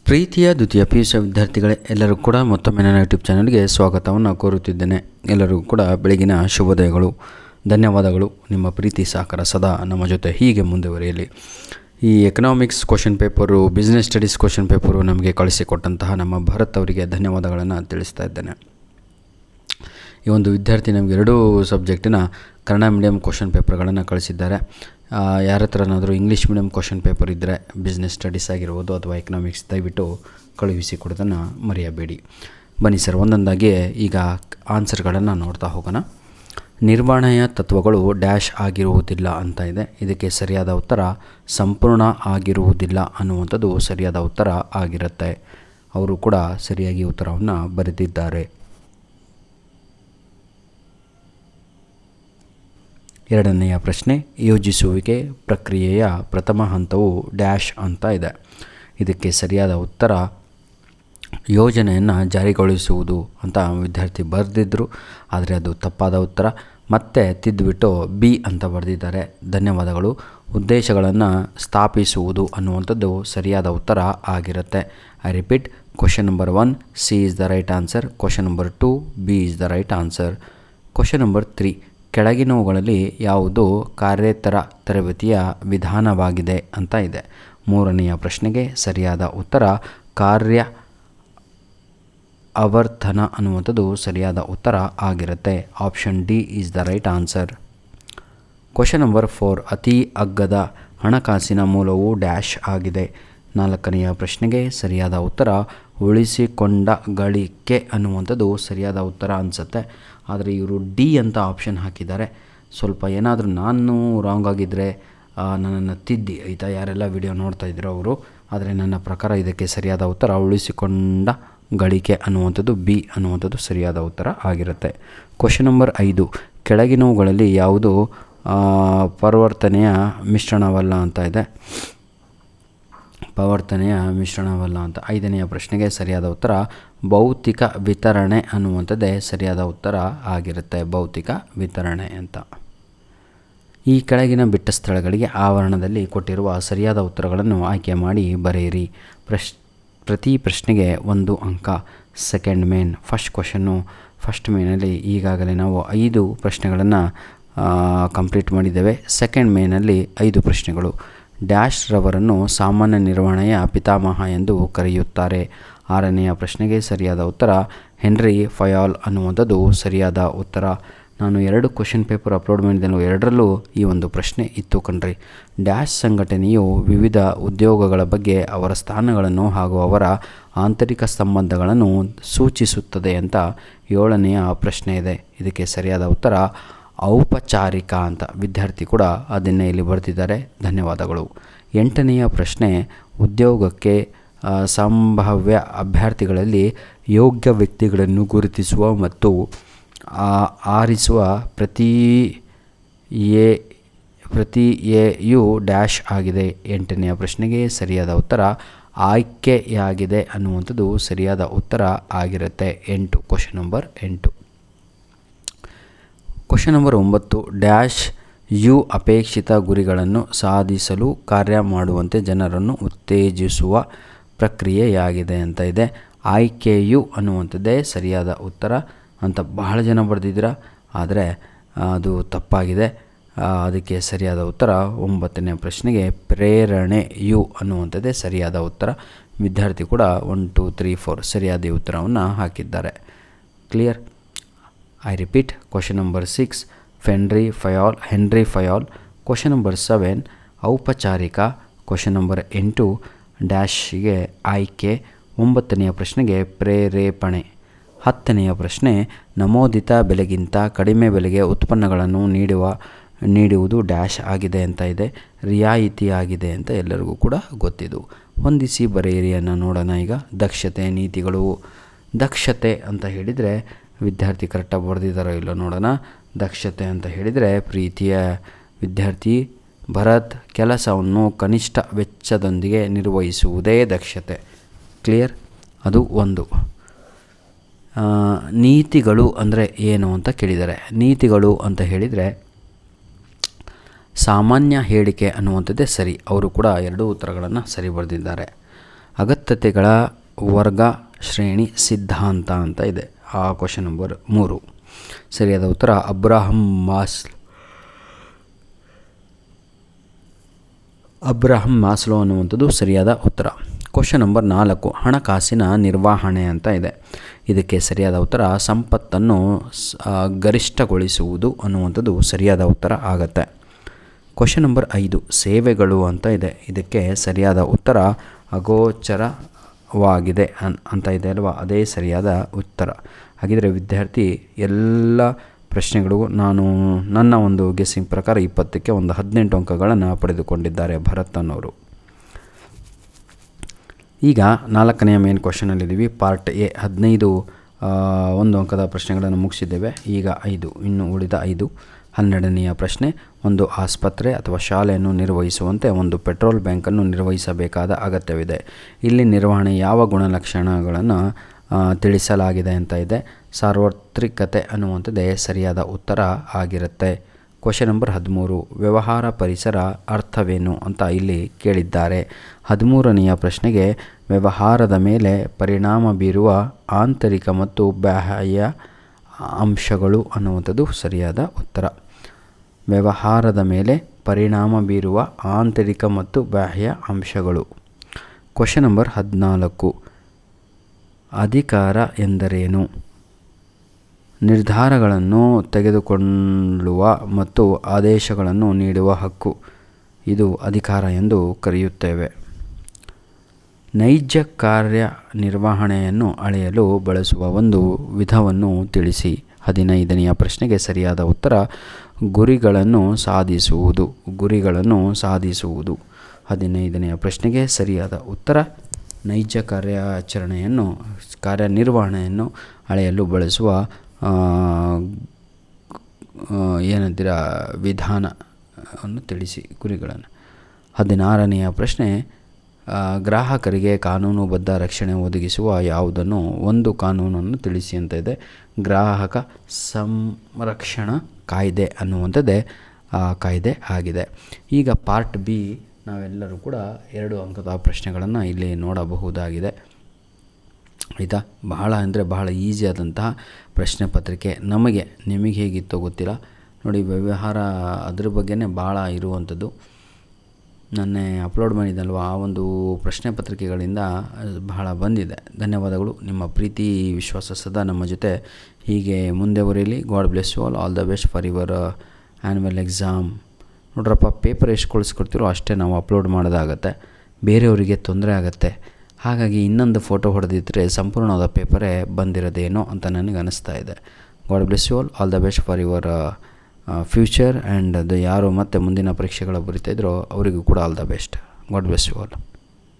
ಪ್ರೀತಿಯ ದ್ವಿತೀಯ PUC ವಿದ್ಯಾರ್ಥಿಗಳೇ, ಎಲ್ಲರೂ ಕೂಡ ಮತ್ತೊಮ್ಮೆ ನನ್ನ ಯೂಟ್ಯೂಬ್ ಚಾನಲ್ಗೆ ಸ್ವಾಗತವನ್ನು ಕೋರುತ್ತಿದ್ದೇನೆ. ಎಲ್ಲರಿಗೂ ಕೂಡ ಬೆಳಗಿನ ಶುಭೋದಯಗಳು, ಧನ್ಯವಾದಗಳು. ನಿಮ್ಮ ಪ್ರೀತಿ ಸಹಕಾರ ಸದಾ ನಮ್ಮ ಜೊತೆ ಹೀಗೆ ಮುಂದುವರಿಯಲಿ. ಈ economics question paper, business studies question paper ನಮಗೆ ಕಳಿಸಿಕೊಟ್ಟಂತಹ ನಮ್ಮ ಭರತ್ ಅವರಿಗೆ ಧನ್ಯವಾದಗಳನ್ನು ತಿಳಿಸ್ತಾ ಇದ್ದೇನೆ. ಈ ಒಂದು ವಿದ್ಯಾರ್ಥಿ ನಮಗೆ ಎರಡೂ ಸಬ್ಜೆಕ್ಟಿನ ಕನ್ನಡ ಮೀಡಿಯಂ ಕ್ವಶನ್ ಪೇಪರ್ಗಳನ್ನು ಕಳಿಸಿದ್ದಾರೆ. ಯಾರ ಹತ್ರನಾದರೂ ಇಂಗ್ಲೀಷ್ ಮೀಡಿಯಂ ಕ್ವಶನ್ ಪೇಪರ್ ಇದ್ದರೆ, ಬಿಸ್ನೆಸ್ ಸ್ಟಡೀಸ್ ಆಗಿರ್ಬೋದು ಅಥವಾ ಎಕನಾಮಿಕ್ಸ್, ದಯವಿಟ್ಟು ಕಳುಹಿಸಿ ಕೊಡೋದನ್ನು ಮರೆಯಬೇಡಿ. ಬನ್ನಿ ಸರ್, ಒಂದೊಂದಾಗಿ ಈಗ ಆನ್ಸರ್ಗಳನ್ನು ನೋಡ್ತಾ ಹೋಗೋಣ. ನಿರ್ವಹಣೆಯ ತತ್ವಗಳು ಡ್ಯಾಶ್ ಆಗಿರುವುದಿಲ್ಲ ಅಂತ ಇದೆ. ಇದಕ್ಕೆ ಸರಿಯಾದ ಉತ್ತರ ಸಂಪೂರ್ಣ ಆಗಿರುವುದಿಲ್ಲ ಅನ್ನುವಂಥದ್ದು ಸರಿಯಾದ ಉತ್ತರ ಆಗಿರುತ್ತೆ. ಅವರು ಕೂಡ ಸರಿಯಾಗಿ ಉತ್ತರವನ್ನು ಬರೆದಿದ್ದಾರೆ. ಎರಡನೆಯ ಪ್ರಶ್ನೆ, ಯೋಜಿಸುವಿಕೆ ಪ್ರಕ್ರಿಯೆಯ ಪ್ರಥಮ ಹಂತವು ಡ್ಯಾಶ್ ಅಂತ ಇದೆ. ಇದಕ್ಕೆ ಸರಿಯಾದ ಉತ್ತರ ಯೋಜನೆಯನ್ನು ಜಾರಿಗೊಳಿಸುವುದು ಅಂತ ವಿದ್ಯಾರ್ಥಿ ಬರೆದಿದ್ದರು, ಆದರೆ ಅದು ತಪ್ಪಾದ ಉತ್ತರ. ಮತ್ತೆ ತಿದ್ದುಬಿಟ್ಟು ಬಿ ಅಂತ ಬರೆದಿದ್ದಾರೆ. ಧನ್ಯವಾದಗಳು. ಉದ್ದೇಶಗಳನ್ನು ಸ್ಥಾಪಿಸುವುದು ಅನ್ನುವಂಥದ್ದು ಸರಿಯಾದ ಉತ್ತರ ಆಗಿರುತ್ತೆ. I repeat, question number 1 C is the right answer, question number 2 B is the right answer. Question number 3, ಕೆಳಗಿನವುಗಳಲ್ಲಿ ಯಾವುದು ಕಾರ್ಯೇತರ ತರಬೇತಿಯ ವಿಧಾನವಾಗಿದೆ ಅಂತ ಇದೆ. ಮೂರನೆಯ ಪ್ರಶ್ನೆಗೆ ಸರಿಯಾದ ಉತ್ತರ ಕಾರ್ಯ ಆವರ್ತನ ಅನ್ನುವಂಥದ್ದು ಸರಿಯಾದ ಉತ್ತರ ಆಗಿರುತ್ತೆ. Option D is the right answer. Question number 4, ಅತಿ ಅಗ್ಗದ ಹಣಕಾಸಿನ ಮೂಲವು ಡ್ಯಾಶ್ ಆಗಿದೆ. ನಾಲ್ಕನೆಯ ಪ್ರಶ್ನೆಗೆ ಸರಿಯಾದ ಉತ್ತರ ಉಳಿಸಿಕೊಂಡ ಗಳಿಕೆ ಅನ್ನುವಂಥದ್ದು ಸರಿಯಾದ ಉತ್ತರ ಅನಿಸುತ್ತೆ. ಆದರೆ ಇವರು ಡಿ ಅಂತ ಆಪ್ಷನ್ ಹಾಕಿದ್ದಾರೆ. ಸ್ವಲ್ಪ ಏನಾದರೂ ನಾನು ರಾಂಗ್ ಆಗಿದ್ದರೆ ನನ್ನನ್ನು ತಿದ್ದಿ ಆಯಿತಾ, ಯಾರೆಲ್ಲ ವಿಡಿಯೋ ನೋಡ್ತಾ ಇದ್ರು ಅವರು. ಆದರೆ ನನ್ನ ಪ್ರಕಾರ ಇದಕ್ಕೆ ಸರಿಯಾದ ಉತ್ತರ ಉಳಿಸಿಕೊಂಡ ಗಳಿಕೆ ಅನ್ನುವಂಥದ್ದು ಬಿ ಅನ್ನುವಂಥದ್ದು ಸರಿಯಾದ ಉತ್ತರ ಆಗಿರುತ್ತೆ. ಕ್ವಶನ್ ನಂಬರ್ 5, ಕೆಳಗಿನವುಗಳಲ್ಲಿ ಯಾವುದು ಪರಿವರ್ತನೆಯ ಮಿಶ್ರಣವಲ್ಲ ಅಂತ ಇದೆ. ಪರಿವರ್ತನೆಯ ಮಿಶ್ರಣವಲ್ಲ ಅಂತ. ಐದನೆಯ ಪ್ರಶ್ನೆಗೆ ಸರಿಯಾದ ಉತ್ತರ ಭೌತಿಕ ವಿತರಣೆ ಅನ್ನುವಂಥದ್ದೇ ಸರಿಯಾದ ಉತ್ತರ ಆಗಿರುತ್ತೆ. ಭೌತಿಕ ವಿತರಣೆ ಅಂತ. ಈ ಕೆಳಗಿನ ಬಿಟ್ಟ ಸ್ಥಳಗಳಿಗೆ ಆವರಣದಲ್ಲಿ ಕೊಟ್ಟಿರುವ ಸರಿಯಾದ ಉತ್ತರಗಳನ್ನು ಆಯ್ಕೆ ಮಾಡಿ ಬರೆಯಿರಿ. ಪ್ರತಿ ಪ್ರಶ್ನೆಗೆ 1 ಅಂಕ. ಸೆಕೆಂಡ್ ಮೇನ್, ಫಸ್ಟ್ ಮೇನಲ್ಲಿ ಈಗಾಗಲೇ ನಾವು 5 ಪ್ರಶ್ನೆಗಳನ್ನು ಕಂಪ್ಲೀಟ್ ಮಾಡಿದ್ದೇವೆ. ಸೆಕೆಂಡ್ ಮೇನಲ್ಲಿ 5 ಪ್ರಶ್ನೆಗಳು. ಡ್ಯಾಶ್ ರವರನ್ನು ಸಾಮಾನ್ಯ ನಿರ್ವಹಣೆಯ ಪಿತಾಮಹ ಎಂದು ಕರೆಯುತ್ತಾರೆ. 6ನೆಯ ಪ್ರಶ್ನೆಗೆ ಸರಿಯಾದ ಉತ್ತರ ಹೆನ್ರಿ ಫಯಾಲ್ ಅನ್ನುವಂಥದ್ದು ಸರಿಯಾದ ಉತ್ತರ. ನಾನು 2 ಕ್ವಶನ್ ಪೇಪರ್ ಅಪ್ಲೋಡ್ ಮಾಡಿದ್ದೆನೋ, 2ರಲ್ಲೂ ಈ ಒಂದು ಪ್ರಶ್ನೆ ಇತ್ತು ಕಣ್ರಿ. ಡ್ಯಾಶ್ ಸಂಘಟನೆಯು ವಿವಿಧ ಉದ್ಯೋಗಗಳ ಬಗ್ಗೆ ಅವರ ಸ್ಥಾನಗಳನ್ನು ಹಾಗೂ ಅವರ ಆಂತರಿಕ ಸಂಬಂಧಗಳನ್ನು ಸೂಚಿಸುತ್ತದೆ ಅಂತ 7ನೆಯ ಪ್ರಶ್ನೆ ಇದೆ. ಇದಕ್ಕೆ ಸರಿಯಾದ ಉತ್ತರ ಔಪಚಾರಿಕ ಅಂತ. ವಿದ್ಯಾರ್ಥಿ ಕೂಡ ಅದನ್ನೇ ಇಲ್ಲಿ ಬರೆದಿದ್ದಾರೆ. ಧನ್ಯವಾದಗಳು. 8ನೆಯ ಪ್ರಶ್ನೆ, ಉದ್ಯೋಗಕ್ಕೆ ಸಂಭಾವ್ಯ ಅಭ್ಯರ್ಥಿಗಳಲ್ಲಿ ಯೋಗ್ಯ ವ್ಯಕ್ತಿಗಳನ್ನು ಗುರುತಿಸುವ ಮತ್ತು ಆರಿಸುವ ಪ್ರಕ್ರಿಯೆಯು ಡ್ಯಾಶ್ ಆಗಿದೆ. 8ನೆಯ ಪ್ರಶ್ನೆಗೆ ಸರಿಯಾದ ಉತ್ತರ ಆಯ್ಕೆಯಾಗಿದೆ ಅನ್ನುವಂಥದ್ದು ಸರಿಯಾದ ಉತ್ತರ ಆಗಿರುತ್ತೆ. 8, question number 8. Question number 9, dash you ಅಪೇಕ್ಷಿತ ಗುರಿಗಳನ್ನು ಸಾಧಿಸಲು ಕಾರ್ಯ ಮಾಡುವಂತೆ ಜನರನ್ನು ಉತ್ತೇಜಿಸುವ ಪ್ರಕ್ರಿಯೆಯಾಗಿದೆ ಅಂತ ಇದೆ. ಆಯ್ಕೆಯು ಅನ್ನುವಂಥದ್ದೇ ಸರಿಯಾದ ಉತ್ತರ ಅಂತ ಬಹಳ ಜನ ಬರೆದಿದ್ದೀರ, ಆದರೆ ಅದು ತಪ್ಪಾಗಿದೆ. ಅದಕ್ಕೆ ಸರಿಯಾದ ಉತ್ತರ 9ನೇ ಪ್ರಶ್ನೆಗೆ ಪ್ರೇರಣೆಯು ಅನ್ನುವಂಥದ್ದೇ ಸರಿಯಾದ ಉತ್ತರ. ವಿದ್ಯಾರ್ಥಿ ಕೂಡ 1, 2, 3, 4 ಸರಿಯಾದ ಉತ್ತರವನ್ನು ಹಾಕಿದ್ದಾರೆ. Clear? I repeat, question number 6 Henri Fayol. Question number 7 ಔಪಚಾರಿಕ. ಕ್ವಶನ್ ನಂಬರ್ 8 ಡ್ಯಾಶ್ಗೆ ಆಯ್ಕೆ. 9ನೆಯ ಪ್ರಶ್ನೆಗೆ ಪ್ರೇರೇಪಣೆ. 10ನೆಯ ಪ್ರಶ್ನೆ, ನಮೂದಿತ ಬೆಲೆಗಿಂತ ಕಡಿಮೆ ಬೆಲೆಗೆ ಉತ್ಪನ್ನಗಳನ್ನು ನೀಡುವುದು ಡ್ಯಾಶ್ ಆಗಿದೆ ಅಂತ ಇದೆ. ರಿಯಾಯಿತಿಯಾಗಿದೆ ಅಂತ ಎಲ್ಲರಿಗೂ ಕೂಡ ಗೊತ್ತಿದ್ದು. ಹೊಂದಿಸಿ ಬರೆಯಿರಿಯನ್ನು ನೋಡೋಣ ಈಗ. ದಕ್ಷತೆ, ನೀತಿಗಳು. ದಕ್ಷತೆ ಅಂತ ಹೇಳಿದರೆ ವಿದ್ಯಾರ್ಥಿ ಕರೆಕ್ಟಾಗಿ ಬರೆದಿದ್ದಾರೋ ಇಲ್ಲೋ ನೋಡೋಣ. ದಕ್ಷತೆ ಅಂತ ಹೇಳಿದರೆ ಪ್ರೀತಿಯ ವಿದ್ಯಾರ್ಥಿ ಭರತ್, ಕೆಲಸವನ್ನು ಕನಿಷ್ಠ ವೆಚ್ಚದೊಂದಿಗೆ ನಿರ್ವಹಿಸುವುದೇ ದಕ್ಷತೆ. ಕ್ಲಿಯರ್? ಅದು 1. ನೀತಿಗಳು ಅಂದರೆ ಏನು ಅಂತ ಕೇಳಿದ್ದಾರೆ. ನೀತಿಗಳು ಅಂತ ಹೇಳಿದರೆ ಸಾಮಾನ್ಯ ಹೇಳಿಕೆ ಅನ್ನುವಂಥದ್ದೇ ಸರಿ. ಅವರು ಕೂಡ 2 ಉತ್ತರಗಳನ್ನು ಸರಿ ಬರೆದಿದ್ದಾರೆ. ಅಗತ್ಯತೆಗಳ ವರ್ಗ ಶ್ರೇಣಿ ಸಿದ್ಧಾಂತ ಅಂತ ಇದೆ. Question number 3. ಸರಿಯಾದ ಉತ್ತರ ಅಬ್ರಹಂ ಮಾಸ್ಲೋ ಅನ್ನುವಂಥದ್ದು ಸರಿಯಾದ ಉತ್ತರ. ಕ್ವಶನ್ ನಂಬರ್ 4 ಹಣಕಾಸಿನ ನಿರ್ವಹಣೆ ಅಂತ ಇದೆ. ಇದಕ್ಕೆ ಸರಿಯಾದ ಉತ್ತರ ಸಂಪತ್ತನ್ನು ಗರಿಷ್ಠಗೊಳಿಸುವುದು ಅನ್ನುವಂಥದ್ದು ಸರಿಯಾದ ಉತ್ತರ ಆಗುತ್ತೆ. ಕ್ವಶನ್ ನಂಬರ್ 5 ಸೇವೆಗಳು ಅಂತ ಇದೆ. ಇದಕ್ಕೆ ಸರಿಯಾದ ಉತ್ತರ ಅಗೋಚರವಾಗಿದೆ ಅಂತ ಇದೆ ಅಲ್ವಾ, ಅದೇ ಸರಿಯಾದ ಉತ್ತರ. ಹಾಗಿದ್ರೆ ವಿದ್ಯಾರ್ಥಿ ಎಲ್ಲ ಪ್ರಶ್ನೆಗಳಿಗೂ ನಾನು ನನ್ನ ಒಂದು ಗೆಸ್ಸಿಂಗ್ ಪ್ರಕಾರ 20ಕ್ಕೆ ಒಂದು 18 ಅಂಕಗಳನ್ನು ಪಡೆದುಕೊಂಡಿದ್ದಾರೆ ಭರತ್ ಅನ್ನೋರು. ಈಗ 4ನೆಯ ಮೇನ್ ಕ್ವಶನಲ್ಲಿದ್ದೀವಿ. ಪಾರ್ಟ್ ಎ 15 1 ಅಂಕದ ಪ್ರಶ್ನೆಗಳನ್ನು ಮುಗಿಸಿದ್ದೇವೆ. ಈಗ 5 ಇನ್ನು ಉಳಿದ 5. 12ನೆಯ ಪ್ರಶ್ನೆ, ಒಂದು ಆಸ್ಪತ್ರೆ ಅಥವಾ ಶಾಲೆಯನ್ನು ನಿರ್ವಹಿಸುವಂತೆ ಒಂದು ಪೆಟ್ರೋಲ್ ಬ್ಯಾಂಕನ್ನು ನಿರ್ವಹಿಸಬೇಕಾದ ಅಗತ್ಯವಿದೆ. ಇಲ್ಲಿ ನಿರ್ವಹಣೆ ಯಾವ ಗುಣಲಕ್ಷಣಗಳನ್ನು ತಿಳಿಸಲಾಗಿದೆ ಅಂತ ಇದೆ. ಸಾರ್ವತ್ರಿಕತೆ ಅನ್ನುವಂಥದ್ದೇ ಸರಿಯಾದ ಉತ್ತರ ಆಗಿರುತ್ತೆ. ಕ್ವಶನ್ ನಂಬರ್ 13 ವ್ಯವಹಾರ ಪರಿಸರ ಅರ್ಥವೇನು ಅಂತ ಇಲ್ಲಿ ಕೇಳಿದ್ದಾರೆ. 13ನೆಯ ಪ್ರಶ್ನೆಗೆ ವ್ಯವಹಾರದ ಮೇಲೆ ಪರಿಣಾಮ ಬೀರುವ ಆಂತರಿಕ ಮತ್ತು ಬಾಹ್ಯ ಅಂಶಗಳು ಅನ್ನುವಂಥದ್ದು ಸರಿಯಾದ ಉತ್ತರ. ವ್ಯವಹಾರದ ಮೇಲೆ ಪರಿಣಾಮ ಬೀರುವ ಆಂತರಿಕ ಮತ್ತು ಬಾಹ್ಯ ಅಂಶಗಳು. ಕ್ವಶನ್ ನಂಬರ್ 14 ಅಧಿಕಾರ ಎಂದರೇನು? ನಿರ್ಧಾರಗಳನ್ನು ತೆಗೆದುಕೊಳ್ಳುವ ಮತ್ತು ಆದೇಶಗಳನ್ನು ನೀಡುವ ಹಕ್ಕು, ಇದು ಅಧಿಕಾರ ಎಂದು ಕರೆಯುತ್ತೇವೆ. ನೈಜ ಕಾರ್ಯನಿರ್ವಹಣೆಯನ್ನು ಅಳೆಯಲು ಬಳಸುವ ಒಂದು ವಿಧವನ್ನು ತಿಳಿಸಿ. 15ನೆಯ ಪ್ರಶ್ನೆಗೆ ಸರಿಯಾದ ಉತ್ತರ ಗುರಿಗಳನ್ನು ಸಾಧಿಸುವುದು. 15ನೆಯ ಪ್ರಶ್ನೆಗೆ ಸರಿಯಾದ ಉತ್ತರ ನೈಜ ಕಾರ್ಯನಿರ್ವಹಣೆಯನ್ನು ಅಳೆಯಲು ಬಳಸುವ ವಿಧಾನವನ್ನು ತಿಳಿಸಿ ಗುರಿಗಳನ್ನು. 16ನೆಯ ಪ್ರಶ್ನೆ ಗ್ರಾಹಕರಿಗೆ ಕಾನೂನುಬದ್ಧ ರಕ್ಷಣೆ ಒದಗಿಸುವ ಯಾವುದನ್ನು ಒಂದು ಕಾನೂನನ್ನು ತಿಳಿಸಿ ಅಂತ ಇದೆ. ಗ್ರಾಹಕ ಸಂರಕ್ಷಣಾ ಕಾಯ್ದೆ ಅನ್ನುವಂಥದ್ದೇ ಕಾಯ್ದೆ ಆಗಿದೆ. ಈಗ ಪಾರ್ಟ್ ಬಿ ನಾವೆಲ್ಲರೂ ಕೂಡ 2 ಅಂಕದ ಪ್ರಶ್ನೆಗಳನ್ನು ಇಲ್ಲಿ ನೋಡಬಹುದಾಗಿದೆ. ಆಯಿತಾ, ಬಹಳ ಈಸಿ ಆದಂತಹ ಪ್ರಶ್ನೆ ಪತ್ರಿಕೆ. ನಿಮಗೆ ಹೇಗಿತ್ತೋ ಗೊತ್ತಿಲ್ಲ ನೋಡಿ, ವ್ಯವಹಾರ ಅದ್ರ ಬಗ್ಗೆನೇ ಭಾಳ ಇರುವಂಥದ್ದು. ನೆನ್ನೆ ಅಪ್ಲೋಡ್ ಮಾಡಿದ್ದಲ್ವ, ಆ ಒಂದು ಪ್ರಶ್ನೆ ಪತ್ರಿಕೆಗಳಿಂದ ಬಹಳ ಬಂದಿದೆ. ಧನ್ಯವಾದಗಳು. ನಿಮ್ಮ ಪ್ರೀತಿ ವಿಶ್ವಾಸ ಸದಾ ನಮ್ಮ ಜೊತೆ ಹೀಗೆ ಮುಂದೆವರೆಯಲಿ. God bless you all the best for your annual exam. ನೋಡ್ರಪ್ಪ, ಪೇಪರ್ ಎಷ್ಟು ಕಳಿಸ್ಕೊಡ್ತೀರೋ ಅಷ್ಟೇ ನಾವು ಅಪ್ಲೋಡ್ ಮಾಡೋದಾಗತ್ತೆ, ಬೇರೆಯವರಿಗೆ ತೊಂದರೆ ಆಗುತ್ತೆ. ಹಾಗಾಗಿ ಇನ್ನೊಂದು ಫೋಟೋ ಹೊಡೆದಿದ್ದರೆ ಸಂಪೂರ್ಣವಾದ ಪೇಪರೇ ಬಂದಿರೋದೇನೋ ಅಂತ ನನಗೆ ಅನಿಸ್ತಾ ಇದೆ. God bless you all the best for your future and ಅದು ಯಾರು ಮತ್ತೆ ಮುಂದಿನ ಪರೀಕ್ಷೆಗಳ ಬರೀತಾಯಿದ್ರೋ ಅವರಿಗೂ ಕೂಡ all the best. God bless you all.